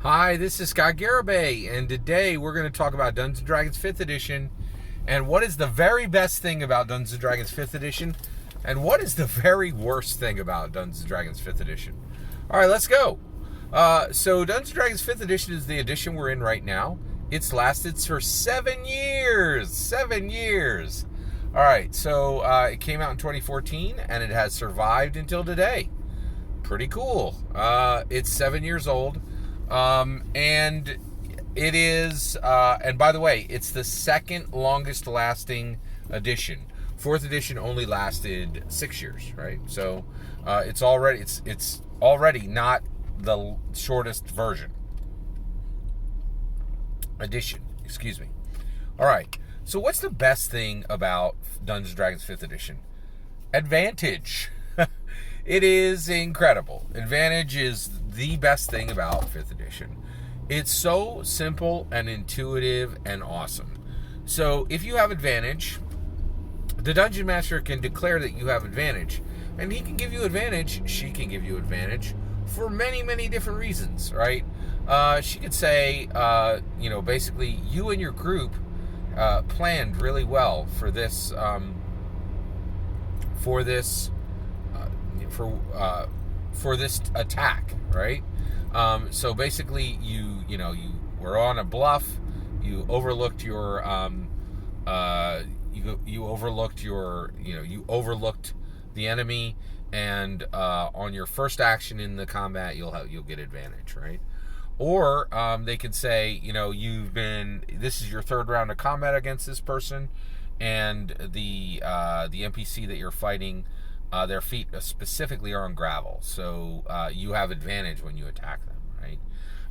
Hi, this is Logan Garibay, and today we're going to talk about Dungeons & Dragons 5th Edition, and what is the very best thing about Dungeons & Dragons 5th Edition, and what is the very worst thing about Dungeons & Dragons 5th Edition. Alright, let's go. So Dungeons & Dragons 5th Edition is the edition we're in right now. It's lasted for 7 years! 7 years! Alright, so it came out in 2014, and it has survived until today. Pretty cool. It's 7 years old. And it is, and by the way, it's the second longest lasting edition. 4th edition only lasted 6 years, right? So, it's already not the shortest edition, excuse me. All right. So what's the best thing about Dungeons & Dragons 5th edition? Advantage. It is incredible. Advantage is the best thing about 5th edition. It's so simple and intuitive and awesome. So if you have advantage, the Dungeon Master can declare that you have advantage. And he can give you advantage, she can give you advantage for many, many different reasons, right? She could say, basically you and your group planned really well for this attack, right? So basically, you were on a bluff. You overlooked your you overlooked the enemy, and on your first action in the combat, you'll get advantage, right? Or they could say, this is your third round of combat against this person, and the NPC that you're fighting, their feet specifically are on gravel, so you have advantage when you attack them, right?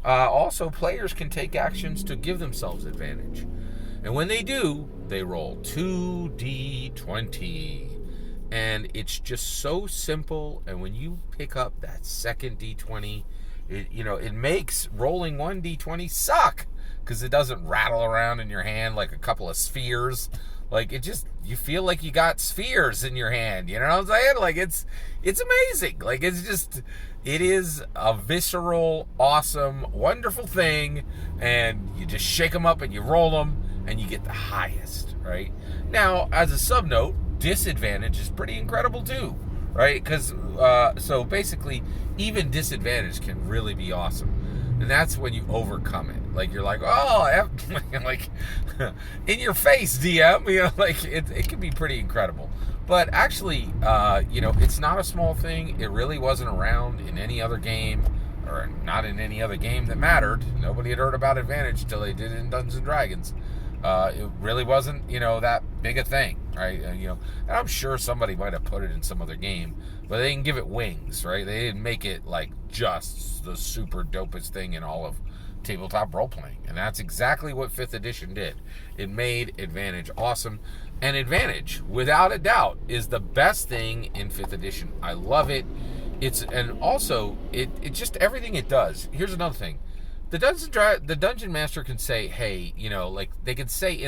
Also, players can take actions to give themselves advantage, and when they do, they roll 2d20, and it's just so simple. And when you pick up that second d20, it makes rolling 1d20 suck, because it doesn't rattle around in your hand like a couple of spheres. Like, you feel like you got spheres in your hand, you know what I'm saying? Like, it's amazing. Like, it is a visceral, awesome, wonderful thing, and you just shake them up and you roll them, and you get the highest, right? Now, as a sub note, disadvantage is pretty incredible too, right? Because, so basically, even disadvantage can really be awesome. And that's when you overcome it. Like, you're like, oh, like, in your face, DM. It can be pretty incredible. But actually, it's not a small thing. It really wasn't around in any other game, or not in any other game that mattered. Nobody had heard about advantage till they did it in Dungeons & Dragons. It really wasn't, that big a thing, right? And I'm sure somebody might have put it in some other game, but they didn't give it wings, right? They didn't make it like just the super dopest thing in all of tabletop role-playing. And that's exactly what 5th edition did. It made advantage awesome. And advantage, without a doubt, is the best thing in 5th edition. I love it. And also, it just, everything it does. Here's another thing. The Dungeon Master can say, hey, they can say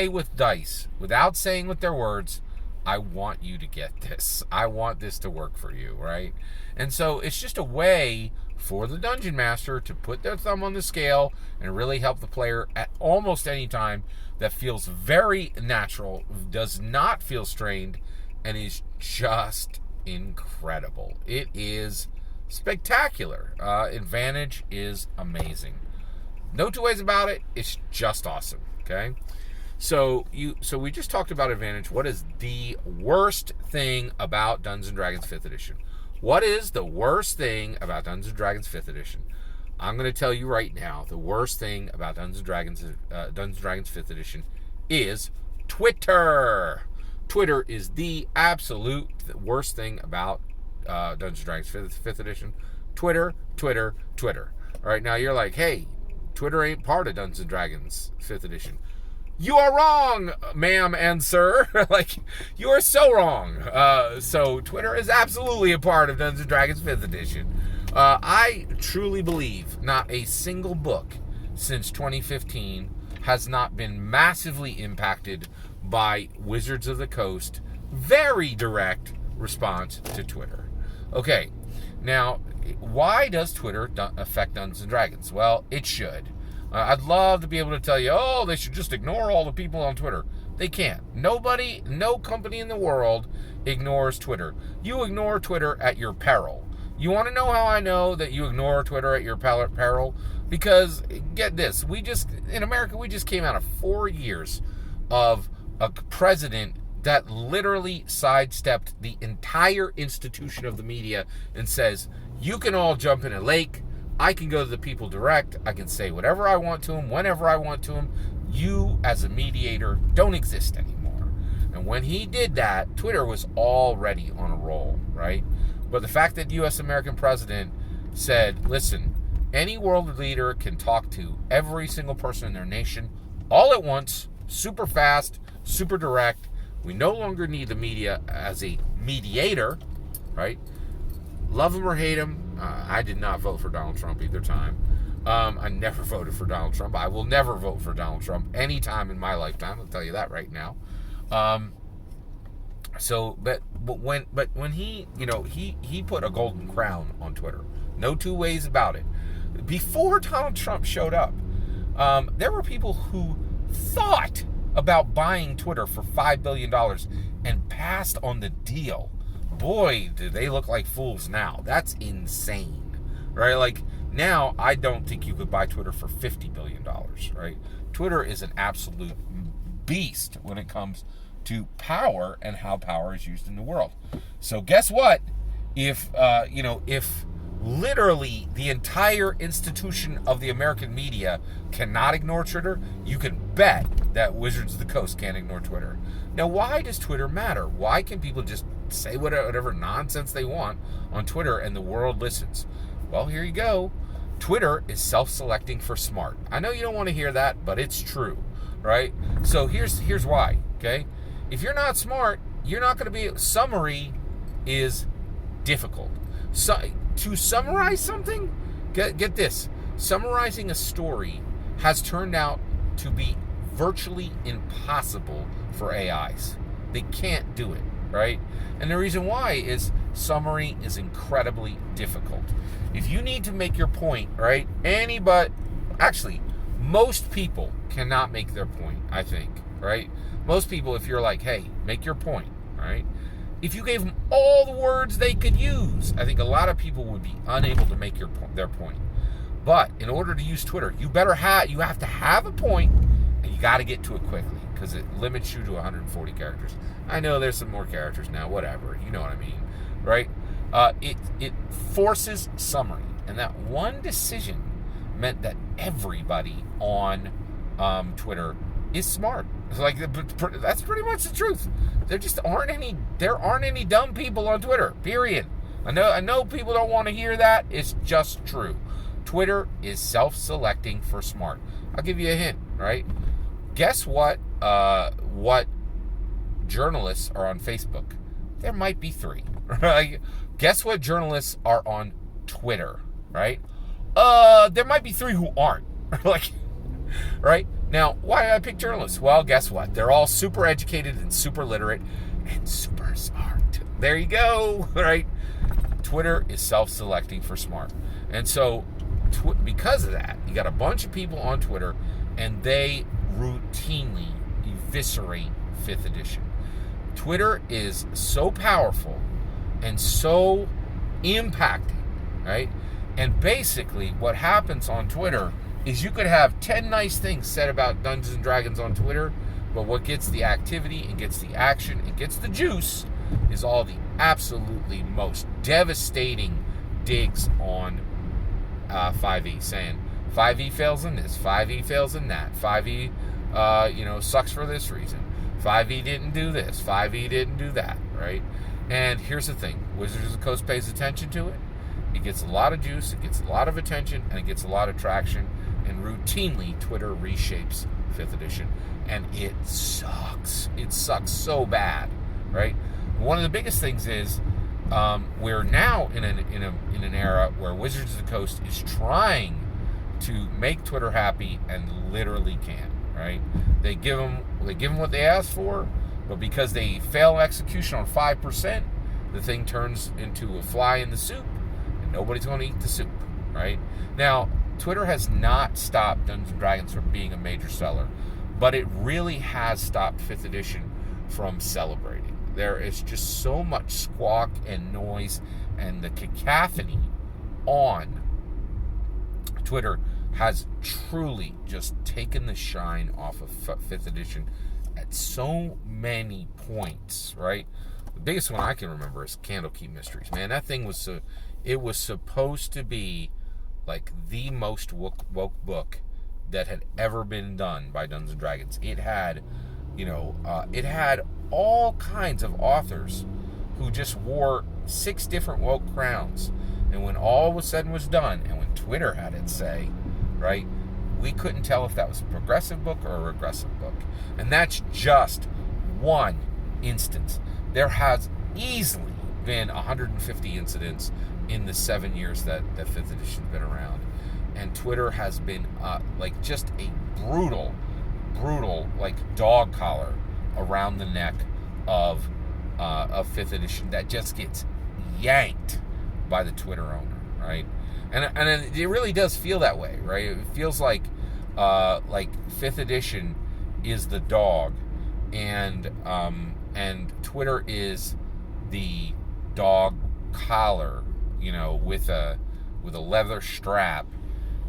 with dice, without saying with their words, I want you to get this. I want this to work for you, right? And so it's just a way for the Dungeon Master to put their thumb on the scale and really help the player at almost any time. That feels very natural, does not feel strained, and is just incredible. It is spectacular. Advantage is amazing. No two ways about it. It's just awesome. Okay. So we just talked about advantage. What is the worst thing about Dungeons & Dragons 5th edition? What is the worst thing about Dungeons & Dragons 5th edition? I'm going to tell you right now, the worst thing about Dungeons & Dragons 5th edition is Twitter. Twitter is the absolute worst thing about Dungeons & Dragons 5th edition. Twitter. All right, now you're like, hey, Twitter ain't part of Dungeons & Dragons 5th edition. You are wrong, ma'am and sir. You are so wrong. So Twitter is absolutely a part of Dungeons & Dragons 5th edition. I truly believe not a single book since 2015 has not been massively impacted by Wizards of the Coast very direct response to Twitter. Okay, Now, why does Twitter affect Dungeons and Dragons? Well, it should. I'd love to be able to tell you, oh, they should just ignore all the people on Twitter. They can't. Nobody, no company in the world ignores Twitter. You ignore Twitter at your peril. You want to know how I know that you ignore Twitter at your peril? Because, get this, in America, we just came out of 4 years of a president that literally sidestepped the entire institution of the media and says, you can all jump in a lake, I can go to the people direct, I can say whatever I want to them, whenever I want to them, you as a mediator don't exist anymore. And when he did that, Twitter was already on a roll, right? But the fact that U.S. American president said, listen, any world leader can talk to every single person in their nation all at once, super fast, super direct. We no longer need the media as a mediator, right? Love him or hate him. I did not vote for Donald Trump either time. I never voted for Donald Trump. I will never vote for Donald Trump any time in my lifetime. I'll tell you that right now. But when he put a golden crown on Twitter. No two ways about it. Before Donald Trump showed up, there were people who thought about buying Twitter for $5 billion and passed on the deal. Boy, do they look like fools now. That's insane, right? Like, now, I don't think you could buy Twitter for $50 billion, right? Twitter is an absolute beast when it comes to power and how power is used in the world. So guess what? If literally the entire institution of the American media cannot ignore Twitter, you can bet that Wizards of the Coast can't ignore Twitter. Now, why does Twitter matter? Why can people just say whatever nonsense they want on Twitter and the world listens? Well, here you go. Twitter is self-selecting for smart. I know you don't want to hear that, but it's true, right? So here's why, okay? If you're not smart, you're not going to be... Summary is difficult. So, to summarize something, get this. Summarizing a story has turned out to be virtually impossible for AIs. They can't do it, right? And the reason why is summary is incredibly difficult. If you need to make your point, right? Most people cannot make their point, I think, right? Most people, if you're like, hey, make your point, right? If you gave them all the words they could use, I think a lot of people would be unable to make their point. But in order to use Twitter, you have to have a point, and you got to get to it quickly because it limits you to 140 characters. I know there's some more characters now, whatever, you know what I mean, right? It forces summary, and that one decision meant that everybody on Twitter is smart. It's like, that's pretty much the truth. There aren't any dumb people on Twitter, period. I know people don't want to hear that. It's just true. Twitter is self-selecting for smart. I'll give you a hint, right? Guess what? What journalists are on Facebook? There might be 3. Right? Guess what journalists are on Twitter? Right? There might be 3 who aren't. Like, right? Now, why did I pick journalists? Well, guess what? They're all super educated and super literate and super smart. There you go, right? Twitter is self-selecting for smart. And so, because of that, you got a bunch of people on Twitter, and they routinely eviscerate 5th edition. Twitter is so powerful and so impacting, right? And basically, what happens on Twitter is you could have 10 nice things said about Dungeons and Dragons on Twitter, but what gets the activity and gets the action and gets the juice is all the absolutely most devastating digs on 5e, saying 5e fails in this, 5e fails in that, 5e sucks for this reason, 5e didn't do this, 5e didn't do that, right? And here's the thing, Wizards of the Coast pays attention to it. It gets a lot of juice, it gets a lot of attention, and it gets a lot of traction. And routinely, Twitter reshapes 5th edition. And it sucks. It sucks so bad, right? One of the biggest things is we're now in an era where Wizards of the Coast is trying to make Twitter happy and literally can't, right? They give them what they ask for, but because they fail execution on 5%, the thing turns into a fly in the soup. Nobody's going to eat the soup, right? Now, Twitter has not stopped Dungeons & Dragons from being a major seller, but it really has stopped 5th edition from celebrating. There is just so much squawk and noise, and the cacophony on Twitter has truly just taken the shine off of 5th edition at so many points, right? The biggest one I can remember is Candlekeep Mysteries. Man, that thing was it was supposed to be like the most woke book that had ever been done by Dungeons and Dragons. It had, it had all kinds of authors who just wore 6 different woke crowns. And when all was said and was done, and when Twitter had its say, right, we couldn't tell if that was a progressive book or a regressive book. And that's just one instance. There has easily been 150 incidents in the 7 years that 5th edition's been around. And Twitter has been like just a brutal, like dog collar around the neck of 5th edition that just gets yanked by the Twitter owner, right? And it really does feel that way, right? It feels like 5th edition is the dog, and Twitter is the dog collar, with a leather strap,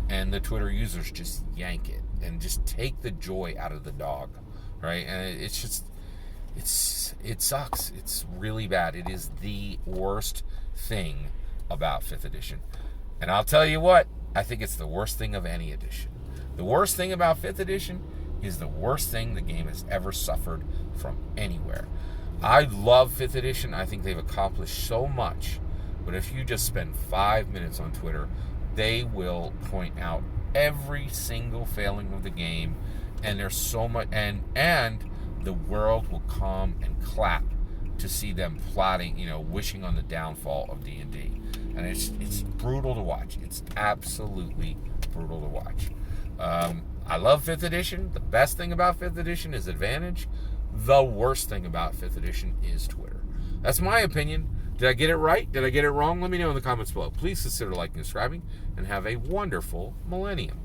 and the Twitter users just yank it and just take the joy out of the dog, right? And it sucks. It's really bad. It is the worst thing about 5th edition. And I'll tell you what, I think it's the worst thing of any edition. The worst thing about 5th edition is the worst thing the game has ever suffered from anywhere. I love 5th edition. I think they've accomplished so much. But if you just spend 5 minutes on Twitter, they will point out every single failing of the game. And there's so much, and the world will come and clap to see them plotting, wishing on the downfall of D&D. And it's brutal to watch. It's absolutely brutal to watch. I love 5th edition. The best thing about 5th edition is Advantage. The worst thing about 5th edition is Twitter. That's my opinion. Did I get it right? Did I get it wrong? Let me know in the comments below. Please consider liking and subscribing, and have a wonderful millennium.